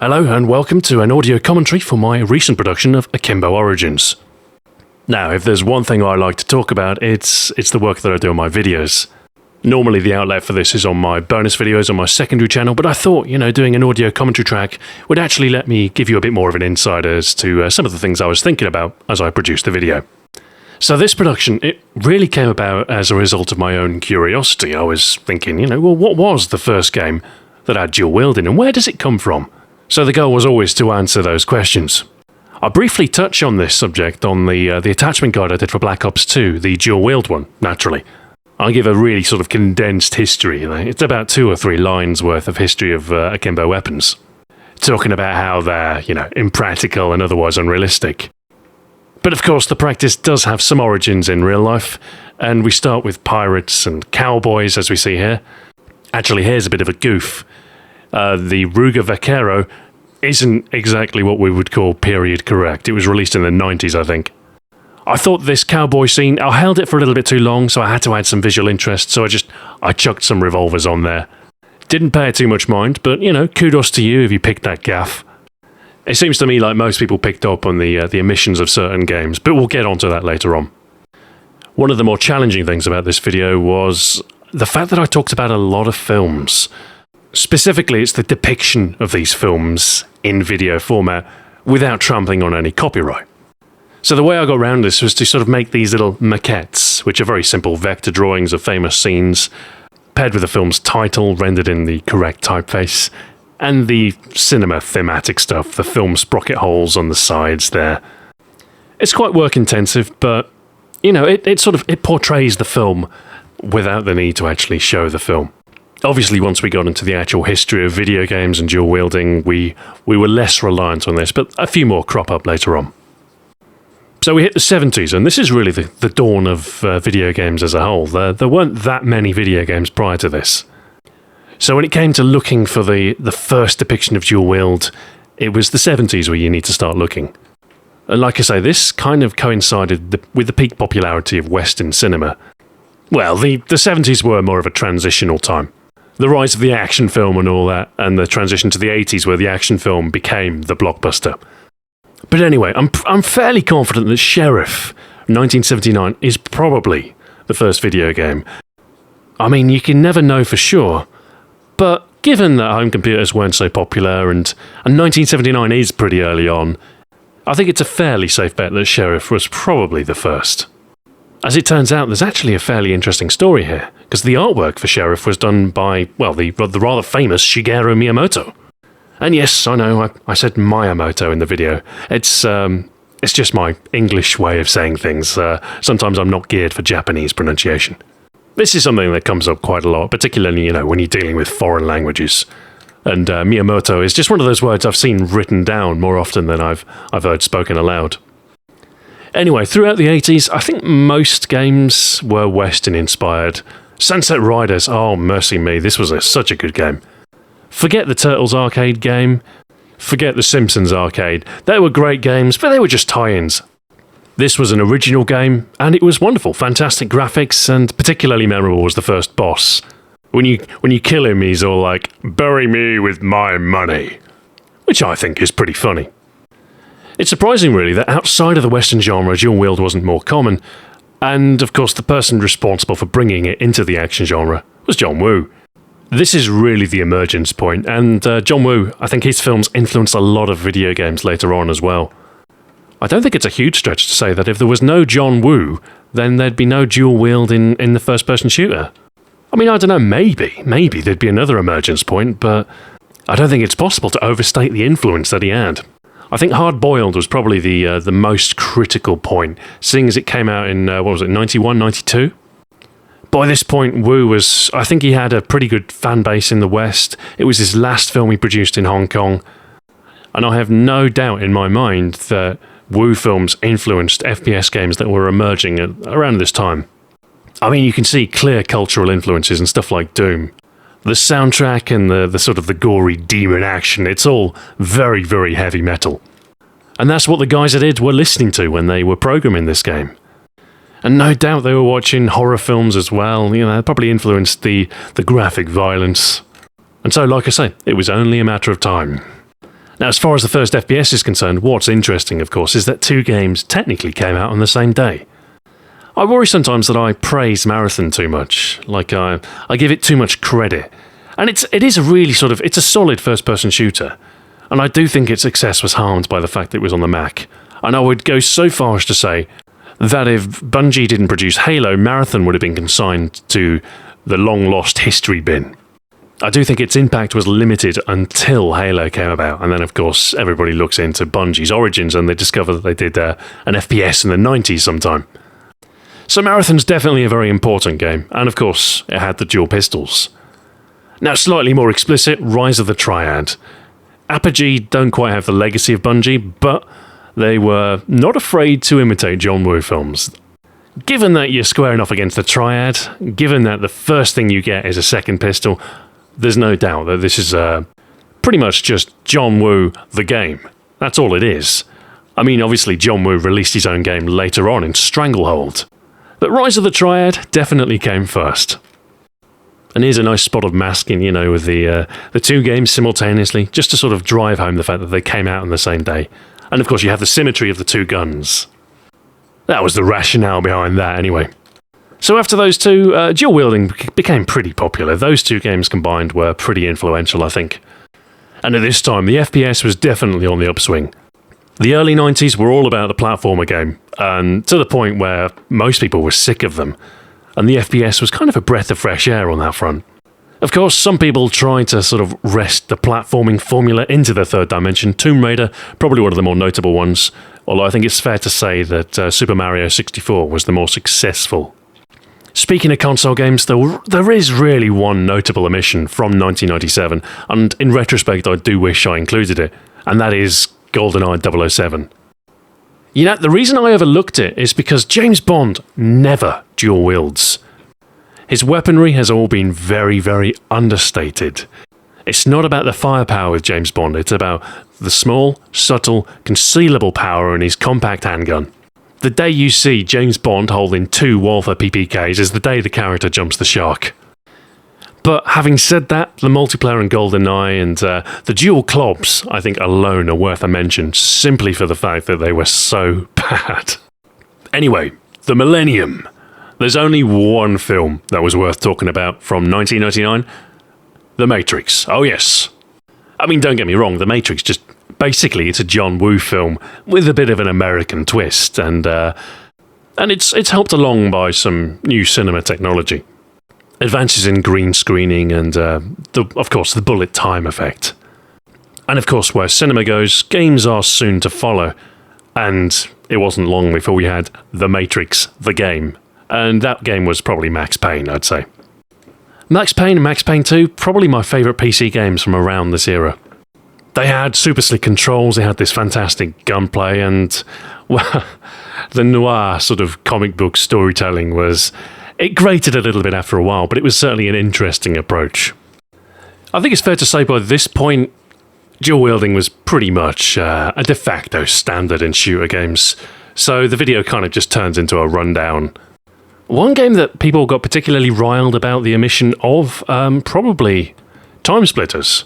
Hello and welcome to an audio commentary for my recent production of Akimbo Origins. Now, if there's one thing I like to talk about, it's the work that I do on my videos. Normally the outlet for this is on my bonus videos on my secondary channel, but I thought, doing an audio commentary track would actually let me give you a bit more of an insight as to some of the things I was thinking about as I produced the video. So this production, it really came about as a result of my own curiosity. I was thinking, what was the first game that had dual wielding and where does it come from? So the goal was always to answer those questions. I briefly touch on this subject on the attachment guide I did for Black Ops 2, the dual wield one, naturally. I give a really sort of condensed history. It's about 2 or 3 lines worth of history of Akimbo weapons. Talking about how they're, impractical and otherwise unrealistic. But of course the practice does have some origins in real life, and we start with pirates and cowboys as we see here. Actually, here's a bit of a goof. The Ruger Vaquero isn't exactly what we would call period correct. It was released in the 90s, I think. I thought this cowboy scene, I held it for a little bit too long, so I had to add some visual interest, so I chucked some revolvers on there. Didn't pay it too much mind, but, kudos to you if you picked that gaff. It seems to me like most people picked up on the omissions of certain games, but we'll get onto that later on. One of the more challenging things about this video was the fact that I talked about a lot of films. Specifically, it's the depiction of these films in video format without trampling on any copyright. So the way I got around this was to sort of make these little maquettes, which are very simple vector drawings of famous scenes, paired with the film's title rendered in the correct typeface, and the cinema thematic stuff, the film sprocket holes on the sides there. It's quite work intensive, but it portrays the film without the need to actually show the film. Obviously, once we got into the actual history of video games and dual wielding, we were less reliant on this, but a few more crop up later on. So we hit the 70s, and this is really the dawn of video games as a whole. There weren't that many video games prior to this. So when it came to looking for the first depiction of dual wield, it was the 70s where you need to start looking. And like I say, this kind of coincided with the peak popularity of Western cinema. Well, the 70s were more of a transitional time. The rise of the action film and all that, and the transition to the 80s where the action film became the blockbuster. But anyway, I'm fairly confident that Sheriff 1979 is probably the first video game. I mean, you can never know for sure, but given that home computers weren't so popular and 1979 is pretty early on, I think it's a fairly safe bet that Sheriff was probably the first. As it turns out, there's actually a fairly interesting story here, because the artwork for Sheriff was done by, the rather famous Shigeru Miyamoto. And yes, I know, I said Miyamoto in the video. It's just my English way of saying things. Sometimes I'm not geared for Japanese pronunciation. This is something that comes up quite a lot, particularly, when you're dealing with foreign languages. And Miyamoto is just one of those words I've seen written down more often than I've heard spoken aloud. Anyway, throughout the 80s, I think most games were Western inspired. Sunset Riders, oh mercy me, this was such a good game. Forget the Turtles arcade game, forget the Simpsons arcade. They were great games, but they were just tie-ins. This was an original game, and it was wonderful, fantastic graphics, and particularly memorable was the first boss. When you kill him, he's all like, "Bury me with my money," which I think is pretty funny. It's surprising, really, that outside of the Western genre, dual wield wasn't more common, and of course the person responsible for bringing it into the action genre was John Woo. This is really the emergence point, and John Woo, I think his films influenced a lot of video games later on as well. I don't think it's a huge stretch to say that if there was no John Woo, then there'd be no dual wield in the first-person shooter. I mean, I don't know, maybe there'd be another emergence point, but I don't think it's possible to overstate the influence that he had. I think Hard Boiled was probably the most critical point, seeing as it came out in, 91, 92? By this point, Woo I think he had a pretty good fan base in the West. It was his last film he produced in Hong Kong. And I have no doubt in my mind that Woo films influenced FPS games that were emerging around this time. I mean, you can see clear cultural influences and stuff like Doom. The soundtrack and the sort of the gory demon action, it's all very, very heavy metal. And that's what the guys at id were listening to when they were programming this game. And no doubt they were watching horror films as well, it probably influenced the graphic violence. And so, like I say, it was only a matter of time. Now, as far as the first FPS is concerned, what's interesting, of course, is that two games technically came out on the same day. I worry sometimes that I praise Marathon too much, like I give it too much credit. And it is a really it's a solid first-person shooter. And I do think its success was harmed by the fact that it was on the Mac. And I would go so far as to say that if Bungie didn't produce Halo, Marathon would have been consigned to the long-lost history bin. I do think its impact was limited until Halo came about, and then of course everybody looks into Bungie's origins and they discover that they did an FPS in the 90s sometime. So Marathon's definitely a very important game, and of course it had the dual pistols. Now, slightly more explicit, Rise of the Triad. Apogee don't quite have the legacy of Bungie, but they were not afraid to imitate John Woo films. Given that you're squaring off against the Triad, given that the first thing you get is a second pistol, there's no doubt that this is pretty much just John Woo, the game. That's all it is. I mean, obviously John Woo released his own game later on in Stranglehold. But Rise of the Triad definitely came first. And here's a nice spot of masking, with the two games simultaneously, just to sort of drive home the fact that they came out on the same day. And of course you have the symmetry of the two guns. That was the rationale behind that anyway. So after those two, dual wielding became pretty popular. Those two games combined were pretty influential, I think. And at this time, the FPS was definitely on the upswing. The early 90s were all about the platformer game, and to the point where most people were sick of them. And the FPS was kind of a breath of fresh air on that front. Of course, some people tried to sort of wrest the platforming formula into the third dimension. Tomb Raider, probably one of the more notable ones, although I think it's fair to say that Super Mario 64 was the more successful. Speaking of console games, there is really one notable omission from 1997, and in retrospect I do wish I included it, and that is GoldenEye 007. The reason I overlooked it is because James Bond never dual wields. His weaponry has all been very, very understated. It's not about the firepower with James Bond, it's about the small, subtle, concealable power in his compact handgun. The day you see James Bond holding 2 Walther PPKs is the day the character jumps the shark. But having said that, the multiplayer in GoldenEye and the dual clobs, I think alone are worth a mention, simply for the fact that they were so bad. Anyway, the Millennium. There's only one film that was worth talking about from 1999. The Matrix. Oh yes. I mean, don't get me wrong, The Matrix basically it's a John Woo film with a bit of an American twist, and it's helped along by some new cinema technology. Advances in green screening and, of course, the bullet time effect. And of course, where cinema goes, games are soon to follow. And it wasn't long before we had The Matrix, the game. And that game was probably Max Payne, I'd say. Max Payne and Max Payne 2, probably my favourite PC games from around this era. They had super slick controls, they had this fantastic gunplay, and, well, the noir sort of comic book storytelling it grated a little bit after a while, but it was certainly an interesting approach. I think it's fair to say by this point, dual wielding was pretty much a de facto standard in shooter games, so the video kind of just turns into a rundown. One game that people got particularly riled about the omission of, probably Time Splitters.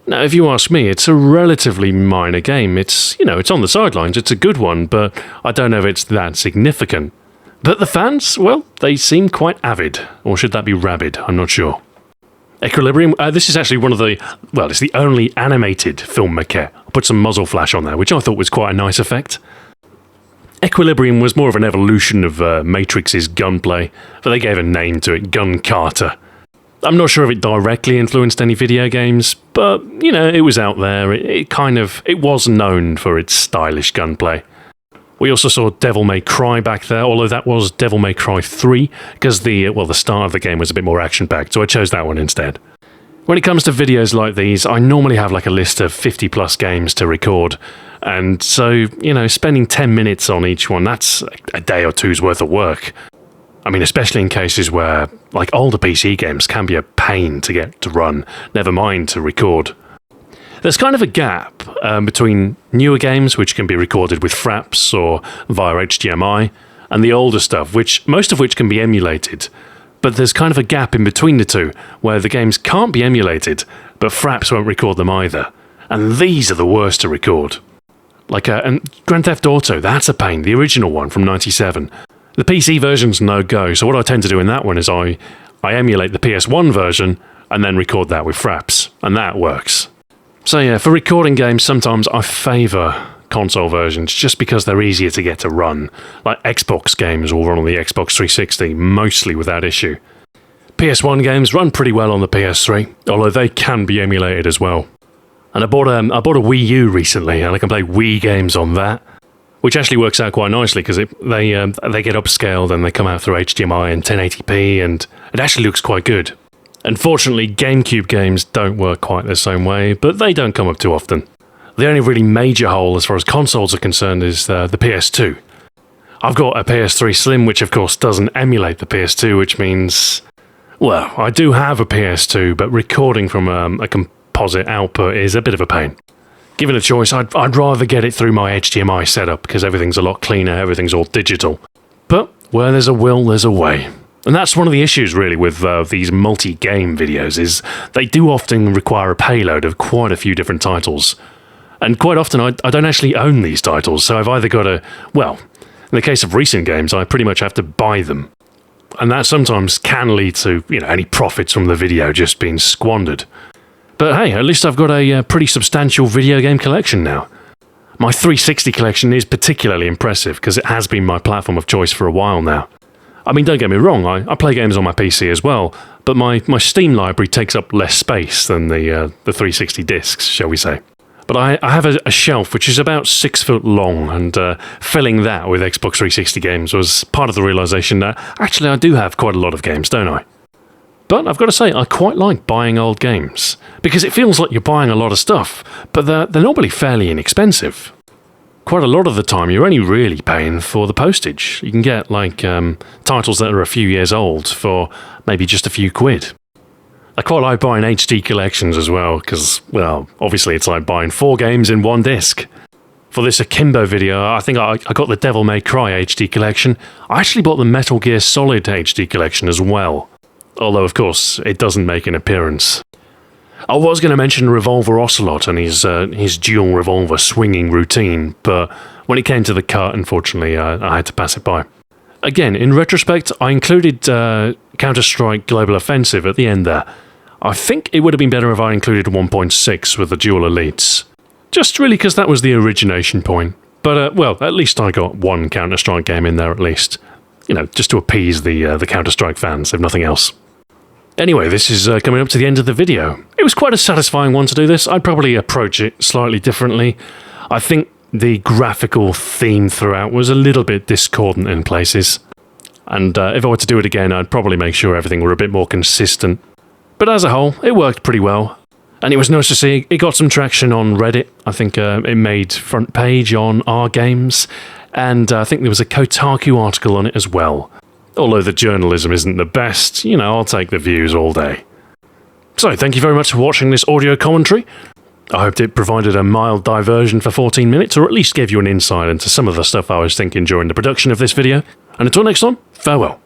Now, if you ask me, it's a relatively minor game. It's on the sidelines, it's a good one, but I don't know if it's that significant. But the fans, well, they seem quite avid. Or should that be rabid? I'm not sure. Equilibrium, this is actually it's the only animated film maquette. I put some muzzle flash on there, which I thought was quite a nice effect. Equilibrium was more of an evolution of Matrix's gunplay, but they gave a name to it, Gun Carter. I'm not sure if it directly influenced any video games, but, it was out there. It was known for its stylish gunplay. We also saw Devil May Cry back there, although that was Devil May Cry 3, because the start of the game was a bit more action-packed, so I chose that one instead. When it comes to videos like these, I normally have a list of 50 plus games to record, and so, spending 10 minutes on each one, that's a day or two's worth of work. I mean, especially in cases where, older PC games can be a pain to get to run, never mind to record. There's kind of a gap between newer games, which can be recorded with Fraps or via HDMI, and the older stuff, most of which can be emulated. But there's kind of a gap in between the two, where the games can't be emulated, but Fraps won't record them either. and these are the worst to record. And Grand Theft Auto, that's a pain, the original one from '97. The PC version's no go, so what I tend to do in that one is I emulate the PS1 version and then record that with Fraps, and that works. So yeah, for recording games, sometimes I favour console versions just because they're easier to get to run. Like Xbox games will run on the Xbox 360 mostly without issue. PS1 games run pretty well on the PS3, although they can be emulated as well. And I bought a Wii U recently, and I can play Wii games on that, which actually works out quite nicely because they get upscaled and they come out through HDMI and 1080p, and it actually looks quite good. Unfortunately, GameCube games don't work quite the same way, but they don't come up too often. The only really major hole as far as consoles are concerned is the PS2. I've got a PS3 Slim, which of course doesn't emulate the PS2, which means, well, I do have a PS2, but recording from a composite output is a bit of a pain. Given a choice, I'd rather get it through my HDMI setup because everything's a lot cleaner, everything's all digital. But where there's a will, there's a way. And that's one of the issues really with these multi-game videos, is they do often require a payload of quite a few different titles. And quite often I don't actually own these titles, so I've either got to, well, in the case of recent games, I pretty much have to buy them. And that sometimes can lead to, any profits from the video just being squandered. But hey, at least I've got a pretty substantial video game collection now. My 360 collection is particularly impressive because it has been my platform of choice for a while now. I mean, don't get me wrong, I play games on my PC as well, but my Steam library takes up less space than the 360 discs, shall we say. But I have a shelf which is about 6 foot long, and filling that with Xbox 360 games was part of the realisation that actually I do have quite a lot of games, don't I? But I've got to say, I quite like buying old games, because it feels like you're buying a lot of stuff, but they're normally fairly inexpensive. Quite a lot of the time, you're only really paying for the postage. You can get, titles that are a few years old for maybe just a few quid. I quite like buying HD collections as well, because, well, obviously it's like buying 4 games in one disc. For this Akimbo video, I think I got the Devil May Cry HD collection. I actually bought the Metal Gear Solid HD collection as well. Although, of course, it doesn't make an appearance. I was going to mention Revolver Ocelot and his dual revolver swinging routine, but when it came to the cut, unfortunately, I had to pass it by. Again, in retrospect, I included Counter-Strike Global Offensive at the end there. I think it would have been better if I included 1.6 with the dual elites. Just really because that was the origination point. But, well, at least I got one Counter-Strike game in there at least. Just to appease the Counter-Strike fans, if nothing else. Anyway, this is coming up to the end of the video. It was quite a satisfying one to do this. I'd probably approach it slightly differently. I think the graphical theme throughout was a little bit discordant in places. And if I were to do it again, I'd probably make sure everything were a bit more consistent. But as a whole, it worked pretty well. And it was nice to see it got some traction on Reddit. I think it made front page on Our Games. And I think there was a Kotaku article on it as well. Although the journalism isn't the best, I'll take the views all day. So, thank you very much for watching this audio commentary. I hoped it provided a mild diversion for 14 minutes, or at least gave you an insight into some of the stuff I was thinking during the production of this video. And until next time, farewell.